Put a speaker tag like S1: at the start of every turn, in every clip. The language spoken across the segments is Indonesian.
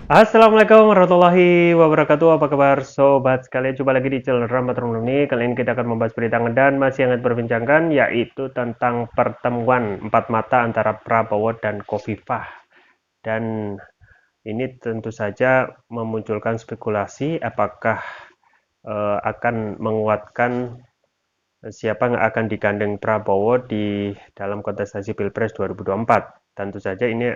S1: Assalamualaikum warahmatullahi wabarakatuh. Apa kabar sobat sekalian? Jumpa lagi di channel Rahmat Rumuni. Kali ini kita akan membahas berita dan masih hangat berbincangkan, yaitu tentang pertemuan empat mata antara Prabowo dan Kofifah. Dan ini tentu saja memunculkan spekulasi apakah akan menguatkan siapa yang akan digandeng Prabowo di dalam kontestasi Pilpres 2024. Tentu saja ini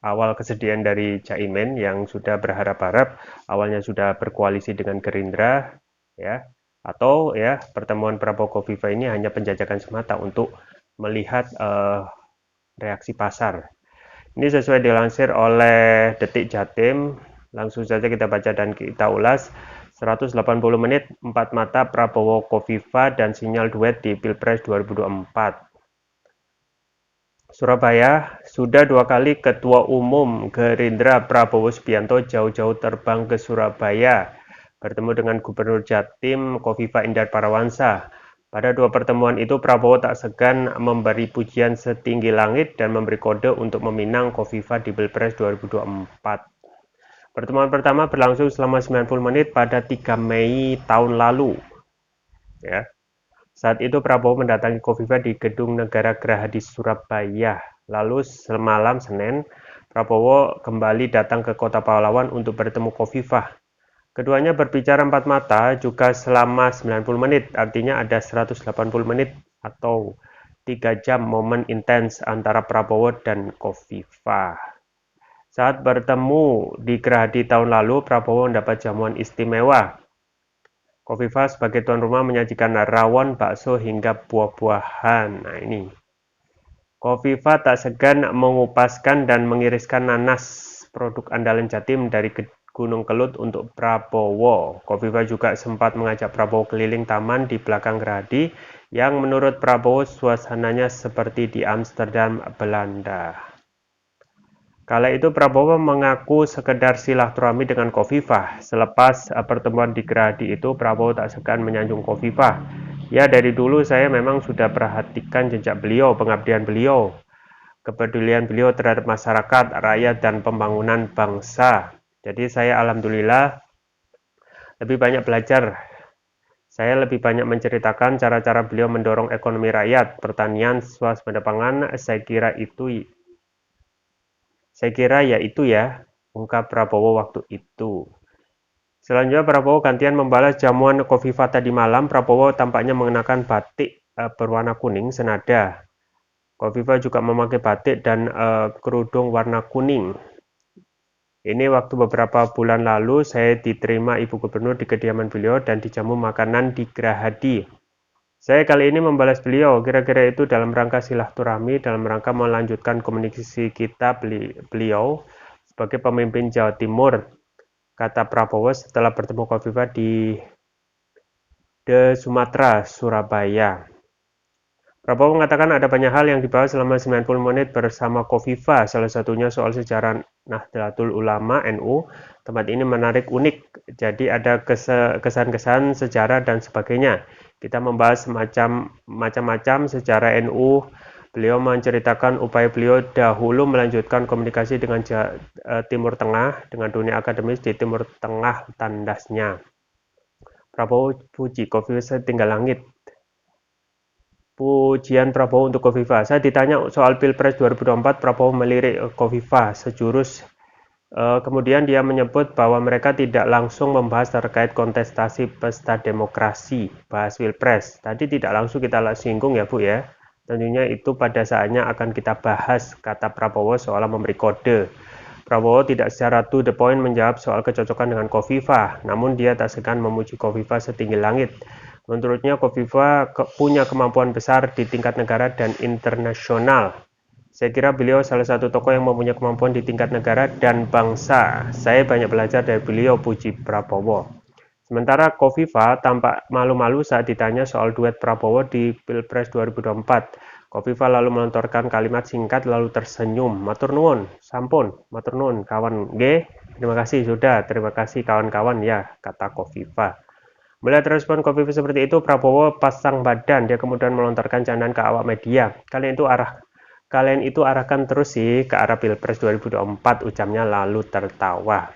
S1: awal kesedihan dari Caimin yang sudah berharap-harap awalnya sudah berkoalisi dengan Gerindra, ya, atau ya pertemuan Prabowo Kofifa ini hanya penjajakan semata untuk melihat reaksi pasar. Ini sesuai dilansir oleh Detik Jatim. Langsung saja kita baca dan kita ulas. 180 menit, 4 mata Prabowo Kofifa dan sinyal duet di Pilpres 2024. Surabaya, sudah 2 kali Ketua Umum Gerindra Prabowo Subianto jauh-jauh terbang ke Surabaya bertemu dengan Gubernur Jatim Kofifa Indar Parawansa. Pada 2 pertemuan itu, Prabowo tak segan memberi pujian setinggi langit dan memberi kode untuk meminang Kofifa di Pilpres 2024. Pertemuan pertama berlangsung selama 90 menit pada 3 Mei tahun lalu. Ya. Saat itu Prabowo mendatangi Kofifa di Gedung Negara Geraha di Surabaya. Lalu semalam Senin, Prabowo kembali datang ke Kota Pahlawan untuk bertemu Kofifa. Keduanya berbicara empat mata juga selama 90 menit, artinya ada 180 menit atau 3 jam momen intens antara Prabowo dan Kofifa. Saat bertemu di Gerahadi tahun lalu, Prabowo mendapat jamuan istimewa. Kofifa sebagai tuan rumah menyajikan rawon, bakso, hingga buah-buahan. Nah ini. Kofifa tak segan mengupaskan dan mengiriskan nanas, produk andalan Jatim dari Gunung Kelut untuk Prabowo. Kofifa juga sempat mengajak Prabowo keliling taman di belakang Gerahadi yang menurut Prabowo suasananya seperti di Amsterdam, Belanda. Kala itu Prabowo mengaku sekedar silaturahmi dengan Kofifah. Selepas pertemuan di Gerahadi itu, Prabowo tak segan menyanjung Kofifah. Ya, dari dulu saya memang sudah perhatikan jejak beliau, pengabdian beliau, kepedulian beliau terhadap masyarakat, rakyat, dan pembangunan bangsa. Jadi saya alhamdulillah lebih banyak belajar. Saya lebih banyak menceritakan cara-cara beliau mendorong ekonomi rakyat, pertanian, swasembada pangan. Saya kira ya itu ya, ungkap Prabowo waktu itu. Selanjutnya Prabowo gantian membalas jamuan Kofifa tadi malam. Prabowo tampaknya mengenakan batik berwarna kuning senada. Kofifa juga memakai batik dan kerudung warna kuning. Ini waktu beberapa bulan lalu saya diterima Ibu Gubernur di kediaman beliau dan dijamu makanan di Gerahadi. Saya kali ini membalas beliau, kira-kira itu dalam rangka silaturahmi, dalam rangka melanjutkan komunikasi kita beliau sebagai pemimpin Jawa Timur, kata Prabowo setelah bertemu Kofifa di De Sumatera, Surabaya. Prabowo mengatakan ada banyak hal yang dibahas selama 90 menit bersama Kofifa, salah satunya soal sejarah Nahdlatul Ulama NU. Tempat ini menarik unik, jadi ada kesan-kesan sejarah dan sebagainya. Kita membahas macam-macam sejarah NU. Beliau menceritakan upaya beliau dahulu melanjutkan komunikasi dengan Timur Tengah, dengan dunia akademis di Timur Tengah tandasnya. Prabowo puji Kofifa setinggal langit. Pujian Prabowo untuk Kofifa. Saya ditanya soal Pilpres 2024, Prabowo melirik Kofifa sejurus. Kemudian dia menyebut bahwa mereka tidak langsung membahas terkait kontestasi pesta demokrasi, bahas Pilpres. Tadi tidak langsung kita singgung ya Bu ya. Tentunya itu pada saatnya akan kita bahas, kata Prabowo seolah memberi kode. Prabowo tidak secara to the point menjawab soal kecocokan dengan Kofifa, namun dia tak segan memuji Kofifa setinggi langit. Menurutnya Kofifa punya kemampuan besar di tingkat negara dan internasional. Saya kira beliau salah satu tokoh yang mempunyai kemampuan di tingkat negara dan bangsa. Saya banyak belajar dari beliau, puji Prabowo. Sementara Kofifa tampak malu-malu saat ditanya soal duet Prabowo di Pilpres 2024. Kofifa lalu melontarkan kalimat singkat lalu tersenyum. Matur nuwun, sampun, matur nuwun kawan G. Terima kasih sudah, terima kasih kawan-kawan ya, kata Kofifa. Melihat respon Kofifa seperti itu, Prabowo pasang badan. Dia kemudian melontarkan candaan ke awak media. Kalian itu kalian itu arahkan terus sih ke arah Pilpres 2024, ucapnya lalu tertawa.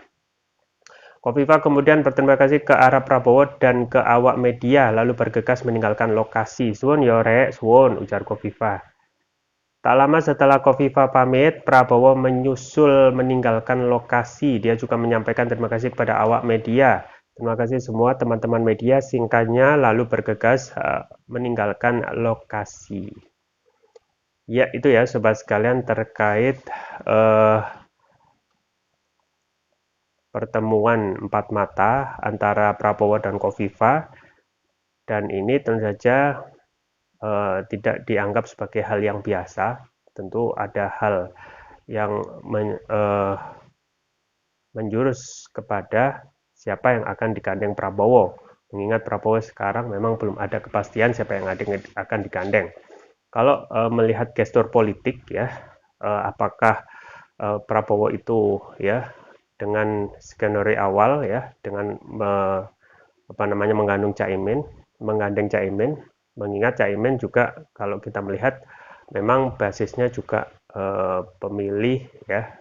S1: Kofifa kemudian berterima kasih ke arah Prabowo dan ke awak media, lalu bergegas meninggalkan lokasi. Suwun yo rek, suwun, ujar Kofifa. Tak lama setelah Kofifa pamit, Prabowo menyusul meninggalkan lokasi. Dia juga menyampaikan terima kasih kepada awak media. Terima kasih semua teman-teman media, singkatnya lalu bergegas meninggalkan lokasi. Ya, itu ya sobat sekalian terkait pertemuan empat mata antara Prabowo dan Kofifa, dan ini tentu saja tidak dianggap sebagai hal yang biasa. Tentu ada hal yang menjurus kepada siapa yang akan digandeng Prabowo. Mengingat Prabowo sekarang memang belum ada kepastian siapa yang akan digandeng. Kalau melihat gestur politik ya, apakah Prabowo itu ya dengan skenario awal ya dengan menggandeng Caimin, mengingat Caimin juga kalau kita melihat memang basisnya juga pemilih ya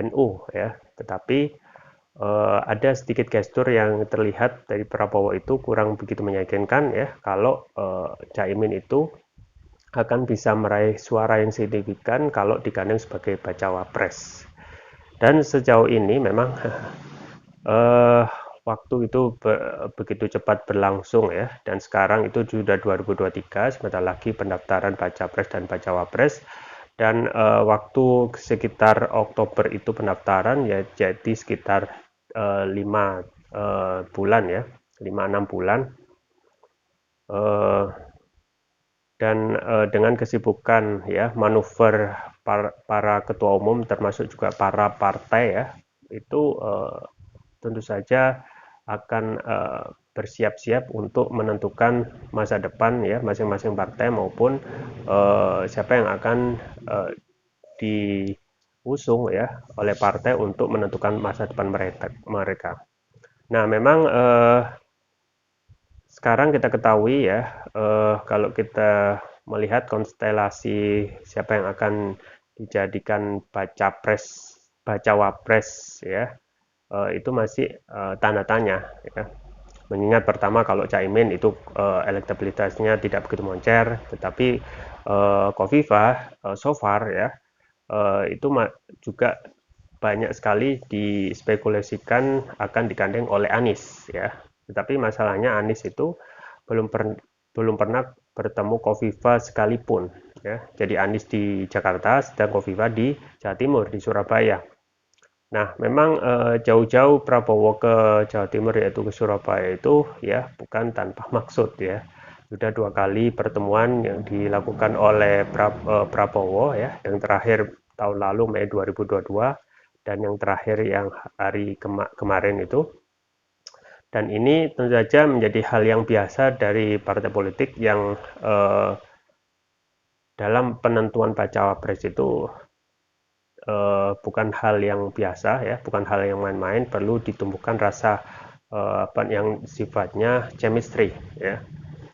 S1: NU ya, tetapi ada sedikit gestur yang terlihat dari Prabowo itu kurang begitu meyakinkan ya kalau Caimin itu akan bisa meraih suara yang signifikan kalau digandeng sebagai bacawa pres. Dan sejauh ini memang waktu itu begitu cepat berlangsung ya, dan sekarang itu sudah 2023, sebentar lagi pendaftaran baca pres dan bacawa pres, dan waktu sekitar Oktober itu pendaftaran ya, jadi sekitar 5 bulan ya, 5-6 bulan, dan dengan kesibukan ya manuver para ketua umum termasuk juga para partai ya, itu tentu saja akan bersiap-siap untuk menentukan masa depan ya masing-masing partai maupun siapa yang akan diusung ya oleh partai untuk menentukan masa depan mereka. Nah, memang sekarang kita ketahui ya, kalau kita melihat konstelasi siapa yang akan dijadikan bacawa pres ya, itu masih tanda tanya ya. Mengingat pertama kalau Caimin itu elektabilitasnya tidak begitu moncer, tetapi Kofifa so far ya itu juga banyak sekali dispekulasikan akan digandeng oleh Anies ya. Tetapi masalahnya Anies itu belum pernah bertemu Kofifa sekalipun ya. Jadi Anies di Jakarta sedang Kofifa di Jawa Timur di Surabaya. Nah, memang jauh-jauh Prabowo ke Jawa Timur yaitu ke Surabaya itu ya bukan tanpa maksud ya. Sudah 2 kali pertemuan yang dilakukan oleh Prabowo ya, yang terakhir tahun lalu Mei 2022 dan yang terakhir yang hari kemarin itu. Dan ini tentu saja menjadi hal yang biasa dari partai politik yang dalam penentuan bacawa pres itu bukan hal yang biasa ya, bukan hal yang main-main, perlu ditumbuhkan rasa yang sifatnya chemistry ya.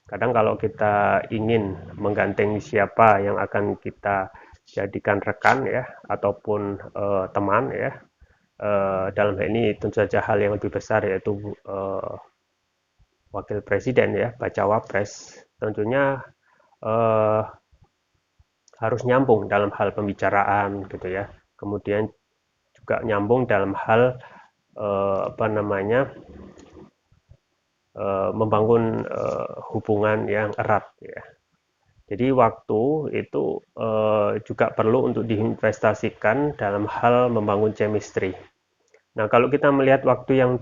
S1: Kadang kalau kita ingin menggandeng siapa yang akan kita jadikan rekan ya ataupun teman ya, dalam hal ini tentu saja hal yang lebih besar yaitu wakil presiden ya, bacawa pres, tentunya harus nyambung dalam hal pembicaraan gitu ya. Kemudian juga nyambung dalam hal membangun hubungan yang erat ya. Jadi waktu itu juga perlu untuk diinvestasikan dalam hal membangun chemistry. Nah, kalau kita melihat waktu yang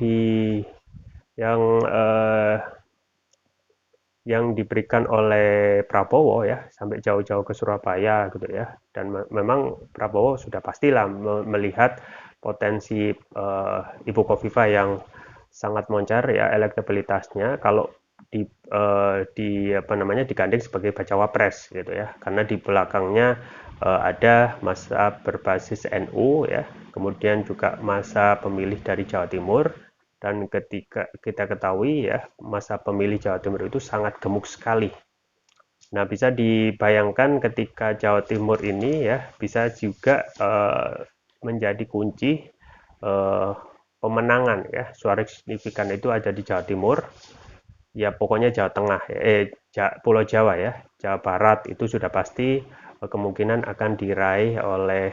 S1: yang diberikan oleh Prabowo ya sampai jauh-jauh ke Surabaya gitu ya, dan memang Prabowo sudah pastilah melihat potensi Ibu Kofifa yang sangat moncer ya elektabilitasnya kalau digandeng sebagai bacawa pres gitu ya, karena di belakangnya ada masa berbasis NU ya, kemudian juga masa pemilih dari Jawa Timur. Dan ketika kita ketahui ya, masa pemilih Jawa Timur itu sangat gemuk sekali. Nah, bisa dibayangkan ketika Jawa Timur ini ya bisa juga menjadi kunci eh, pemenangan ya. Suara signifikan itu ada di Jawa Timur, ya pokoknya Jawa Tengah, Pulau Jawa ya, Jawa Barat itu sudah pasti kemungkinan akan diraih oleh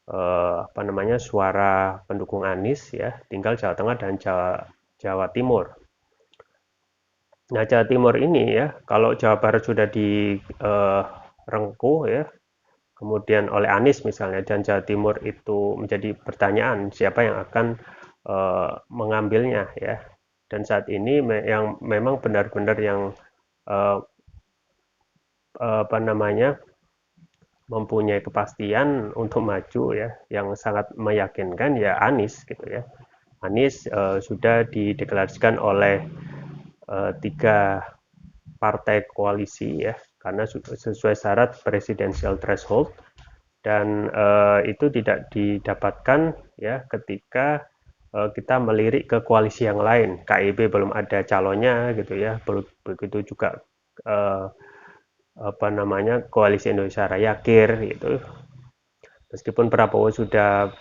S1: apa namanya suara pendukung Anies ya. Tinggal Jawa Tengah dan Jawa Timur. Nah, Jawa Timur ini ya, kalau Jawa Barat sudah direngkuh ya, kemudian oleh Anies misalnya, dan Jawa Timur itu menjadi pertanyaan siapa yang akan mengambilnya ya. Dan saat ini yang memang benar-benar yang uh, apa namanya mempunyai kepastian untuk maju ya, yang sangat meyakinkan ya Anies gitu ya. Anies sudah dideklarasikan oleh tiga partai koalisi ya, karena sesuai syarat presidensial threshold, dan itu tidak didapatkan ya ketika kita melirik ke koalisi yang lain. KIB belum ada calonnya gitu ya, begitu juga uh, apa namanya koalisi Indonesia Raya KIR gitu. Meskipun Prabowo sudah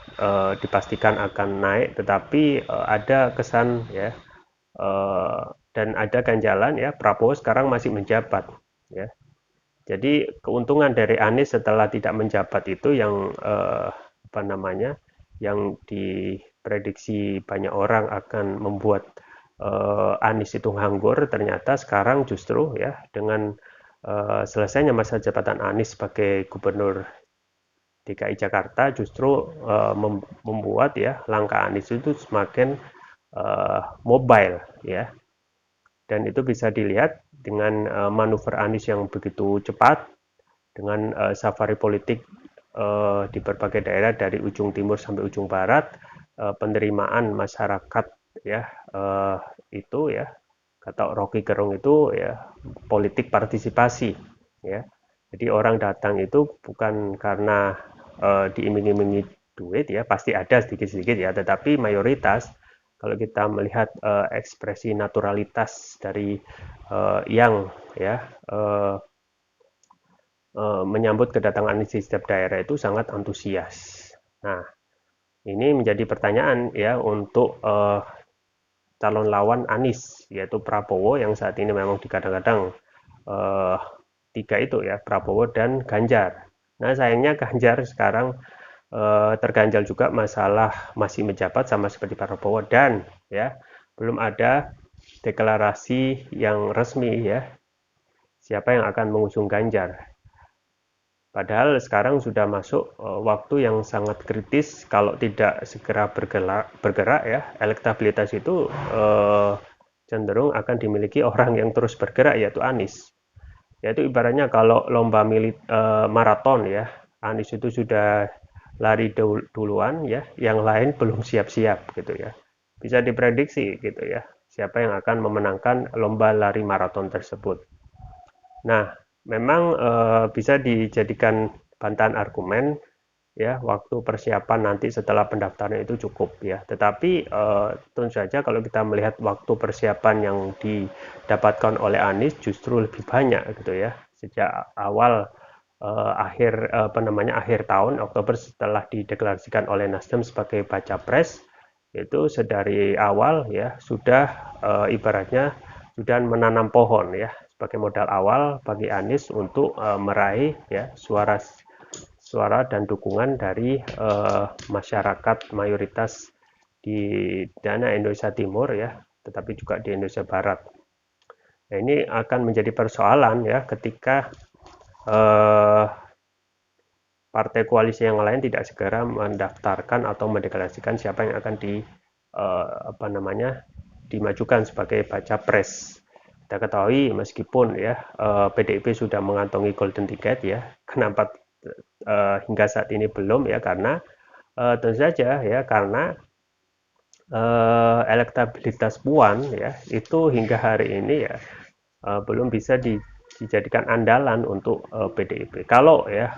S1: dipastikan akan naik, tetapi ada kesan ya, dan ada ganjalan ya, Prabowo sekarang masih menjabat ya. Jadi keuntungan dari Anies setelah tidak menjabat itu yang apa namanya, yang diprediksi banyak orang akan membuat Anies itu nganggur, ternyata sekarang justru ya dengan selesainya masa jabatan Anies sebagai gubernur DKI Jakarta justru membuat ya langkah Anies itu semakin mobile ya, dan itu bisa dilihat dengan manuver Anies yang begitu cepat dengan safari politik di berbagai daerah dari ujung timur sampai ujung barat, penerimaan masyarakat ya itu ya kata Rocky Gerung itu ya politik partisipasi ya. Jadi orang datang itu bukan karena diiming-imingi duit ya, pasti ada sedikit-sedikit ya, tetapi mayoritas kalau kita melihat ekspresi naturalitas dari yang ya menyambut kedatangan di setiap daerah itu sangat antusias. Nah, ini menjadi pertanyaan ya untuk calon lawan Anies, yaitu Prabowo yang saat ini memang kadang-kadang uh, tiga itu ya, Prabowo dan Ganjar. Nah, sayangnya Ganjar sekarang terganjal juga masalah masih menjabat sama seperti Prabowo, dan ya belum ada deklarasi yang resmi ya siapa yang akan mengusung Ganjar. Padahal sekarang sudah masuk waktu yang sangat kritis, kalau tidak segera bergerak ya, elektabilitas itu cenderung akan dimiliki orang yang terus bergerak, yaitu Anies. Yaitu ibaratnya kalau lomba maraton ya, Anies itu sudah lari duluan ya, yang lain belum siap-siap gitu ya. Bisa diprediksi gitu ya, siapa yang akan memenangkan lomba lari maraton tersebut. Nah, memang bisa dijadikan bantahan argumen ya, waktu persiapan nanti setelah pendaftaran itu cukup ya. Tetapi tentu saja kalau kita melihat waktu persiapan yang didapatkan oleh Anies justru lebih banyak gitu ya. Sejak awal akhir tahun Oktober, setelah dideklarasikan oleh Nasdem sebagai baca pres, itu sedari awal ya sudah ibaratnya sudah menanam pohon ya sebagai modal awal bagi Anies untuk meraih ya suara dan dukungan dari masyarakat mayoritas di dana Indonesia Timur ya, tetapi juga di Indonesia Barat. Nah, ini akan menjadi persoalan ya ketika eh, partai koalisi yang lain tidak segera mendaftarkan atau mendeklarasikan siapa yang akan apa namanya dimajukan sebagai baca pres. Kita ketahui meskipun ya PDIP sudah mengantongi golden ticket ya, kenapa hingga saat ini belum ya, karena tentu saja ya karena elektabilitas Puan ya itu hingga hari ini ya belum bisa dijadikan andalan untuk PDIP. Kalau ya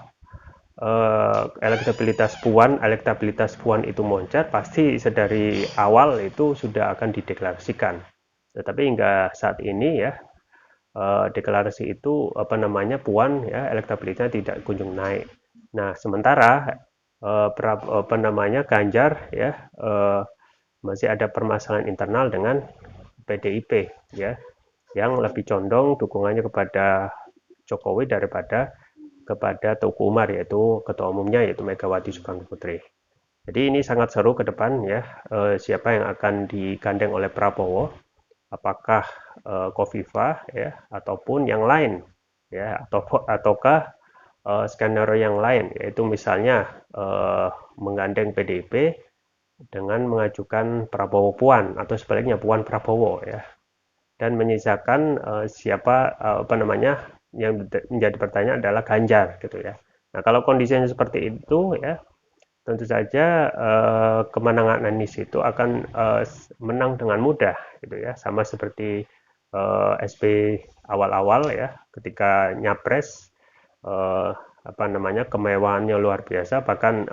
S1: elektabilitas Puan itu moncat, pasti sedari awal itu sudah akan dideklarasikan. Tetapi hingga saat ini ya deklarasi itu Puan ya elektabilitasnya tidak kunjung naik. Nah, sementara Ganjar ya masih ada permasalahan internal dengan PDIP ya yang lebih condong dukungannya kepada Jokowi daripada kepada Teguh Umar, yaitu ketua umumnya yaitu Megawati Soekarno Putri. Jadi ini sangat seru ke depan ya, siapa yang akan digandeng oleh Prabowo, apakah Kofifa ya ataupun yang lain ya, ataukah skenario yang lain, yaitu misalnya menggandeng PDIP dengan mengajukan Prabowo Puan atau sebaliknya Puan Prabowo ya, dan menyisakan yang menjadi pertanyaan adalah Ganjar gitu ya. Nah, kalau kondisinya seperti itu ya, tentu saja kemenangan Anies itu akan menang dengan mudah gitu ya, sama seperti SBY awal-awal ya, ketika nyapres kemewahannya luar biasa, bahkan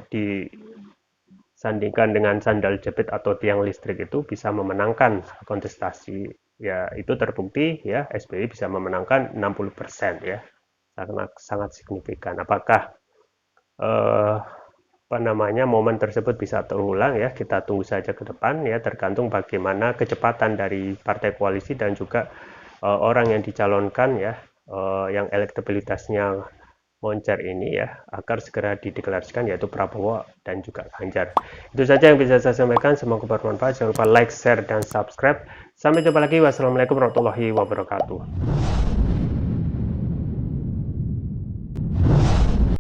S1: disandingkan dengan sandal jepit atau tiang listrik itu bisa memenangkan kontestasi ya, itu terbukti ya, SBY bisa memenangkan 60% ya, sangat signifikan. Apakah momen tersebut bisa terulang ya, kita tunggu saja ke depan ya, tergantung bagaimana kecepatan dari partai koalisi dan juga orang yang dicalonkan ya, yang elektabilitasnya moncer ini ya, agar segera dideklarasikan, yaitu Prabowo dan juga Ganjar. Itu saja yang bisa saya sampaikan, semoga bermanfaat. Jangan lupa like, share, dan subscribe. Sampai jumpa lagi. Wassalamualaikum warahmatullahi wabarakatuh.